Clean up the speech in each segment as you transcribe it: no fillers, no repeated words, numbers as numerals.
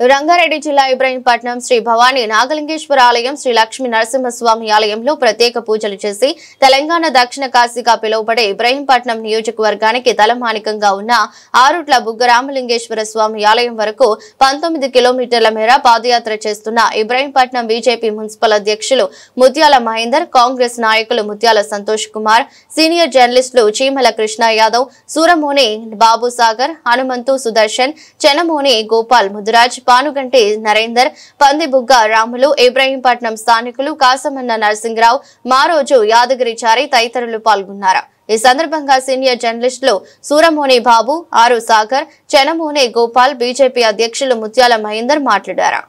రంగారెడ్డి జిల్లా ఇబ్రహీంపట్నం శ్రీ భవానీ నాగలింగేశ్వర ఆలయం శ్రీ లక్ష్మీ నరసింహస్వామి ఆలయంలో ప్రత్యేక పూజలు చేసి తెలంగాణ దక్షిణ కాశీగా పిలువబడే ఇబ్రహీంపట్నం నియోజకవర్గానికి తలమానికంగా ఉన్న ఆరుట్ల బుగ్గ రామలింగేశ్వర స్వామి ఆలయం వరకు 19 కిలోమీటర్ల మేర పాదయాత్ర చేస్తున్న ఇబ్రహీంపట్నం బీజేపీ మున్సిపల్ అధ్యక్షులు ముత్యాల మహేందర్, కాంగ్రెస్ నాయకులు ముత్యాల సంతోష్ కుమార్, సీనియర్ జర్నలిస్టులు చీమల కృష్ణ యాదవ్, సూరమోని బాబు సాగర్, హనుమంతు సుదర్శన్, చెనమోని గోపాల్ ముదిరాజ్, పానుగంటి నరేందర్, పందిబుగ్గ రాములు, ఇబ్రహీంపట్నం స్థానికులు కాసమన్న నరసింగరావు, మారోజు యాదగిరిచారి తదితరులు పాల్గొన్నారు. ఈ సందర్భంగా సీనియర్ జర్నలిస్టులు సూరమోని బాబు, ఆరు సాగర్, చెనమోని గోపాల్, బీజేపీ అధ్యక్షులు ముత్యాల మహేందర్ మాట్లాడారు.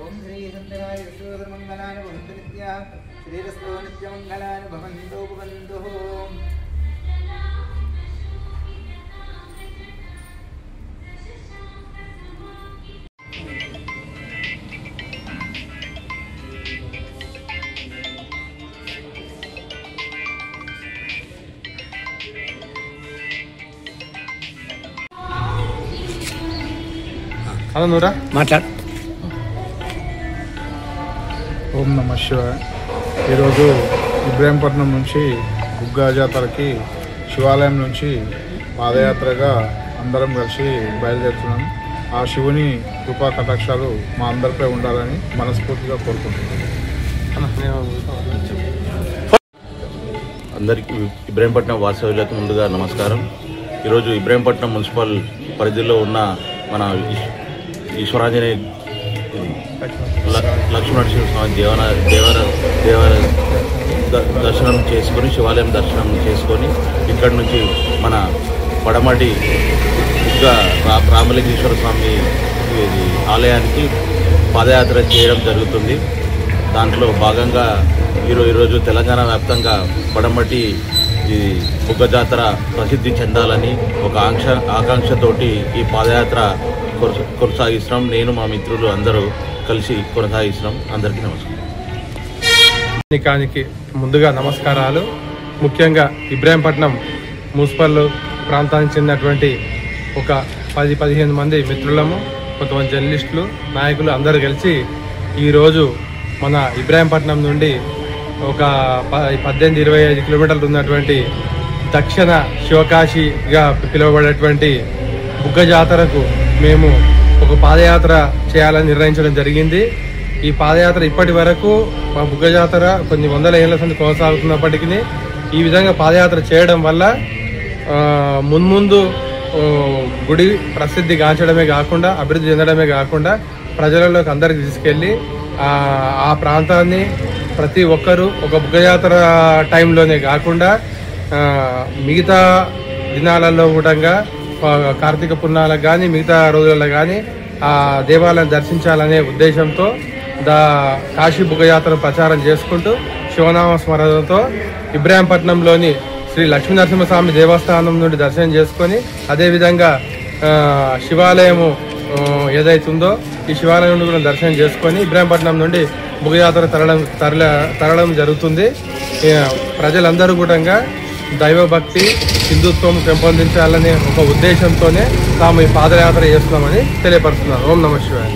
ओम श्री सत्यनारायण विश्वधर्मंगलान भवन्तु नित्याः श्रीरस्तो नित्यमंगलान भवन्तु भवन्तु। నూరా మాట్లాడు. ఓం నమ శివాయ. ఈరోజు ఇబ్రహీంపట్నం నుంచి బుగ్గ జాతరకి శివాలయం నుంచి పాదయాత్రగా అందరం కలిసి బయలుదేరుతున్నాం. ఆ శివుని కృపా కటాక్షాలు మా అందరిపై ఉండాలని మనస్ఫూర్తిగా కోరుకుంటున్నాం. అందరికీ ఇబ్రహీంపట్నం వాస్తవ్యులకు ముందుగా నమస్కారం. ఈరోజు ఇబ్రహీంపట్నం మున్సిపల్ పరిధిలో ఉన్న మన ఈశ్వరాంజనేయ లక్ష్మీనరసింహస్వామి దేవాలయ దర్శనం చేసుకొని, శివాలయం దర్శనం చేసుకొని ఇక్కడి నుంచి మన పడమటి బుగ్గ రామలింగేశ్వర స్వామి ఆలయానికి పాదయాత్ర చేయడం జరుగుతుంది. దాంట్లో భాగంగా ఈరోజు తెలంగాణ వ్యాప్తంగా పడమటి ఈ బుగ్గ జాతర ప్రసిద్ధి చెందాలని ఒక ఆకాంక్షతోటి ఈ పాదయాత్ర కొనసాగిస్తున్నాం. నేను మా మిత్రులు అందరూ కలిసి కొనసాగిస్తున్నాం. అందరికీ నమస్కారం. ముందుగా నమస్కారాలు. ముఖ్యంగా ఇబ్రహీంపట్నం మున్సిపల్ ప్రాంతానికి చెందినటువంటి ఒక 10-15 మంది మిత్రులము, కొంతమంది జర్నలిస్టులు, నాయకులు అందరూ కలిసి ఈరోజు మన ఇబ్రహీంపట్నం నుండి ఒక 18-25 కిలోమీటర్లు ఉన్నటువంటి దక్షిణ శివకాశిగా పిలువబడేటువంటి బుగ్గ జాతరకు మేము ఒక పాదయాత్ర చేయాలని నిర్ణయించడం జరిగింది. ఈ పాదయాత్ర ఇప్పటి వరకు మా బుగ్గ జాతర కొన్ని వందల ఏళ్ల నుండి కొనసాగుతున్నప్పటికీ ఈ విధంగా పాదయాత్ర చేయడం వల్ల మున్ముందు గుడి ప్రసిద్ధి గాంచడమే కాకుండా, అభివృద్ధి చెందడమే కాకుండా ప్రజలలోకి అందరికి తీసుకెళ్లి ఆ ప్రాంతాన్ని ప్రతి ఒక్కరూ ఒక బుగ్గ జాతర టైంలోనే కాకుండా మిగతా దినాలలో కూడా కార్తీక పుణ్యాలకు కానీ మిగతా రోజులలో కానీ ఆ దేవాలయం దర్శించాలనే ఉద్దేశంతో కాశీ బుగ్గ జాతర ప్రచారం చేసుకుంటూ శివనామ స్మరణతో ఇబ్రహీంపట్నంలోని శ్రీ లక్ష్మీ నరసింహస్వామి దేవస్థానం నుండి దర్శనం చేసుకొని, అదేవిధంగా శివాలయము ఏదైతుందో ఈ శివాలయం నుండి కూడా దర్శనం చేసుకొని ఇబ్రహీంపట్నం నుండి బుగ్గ జాతర తరలడం జరుగుతుంది. ప్రజలందరూ కూడా దైవభక్తి, హిందుత్వం పెంపొందించాలనే ఒక ఉద్దేశంతోనే తాము ఈ పాదయాత్ర చేస్తున్నామని తెలియపరుస్తున్నారు. ఓం నమ శివాయ.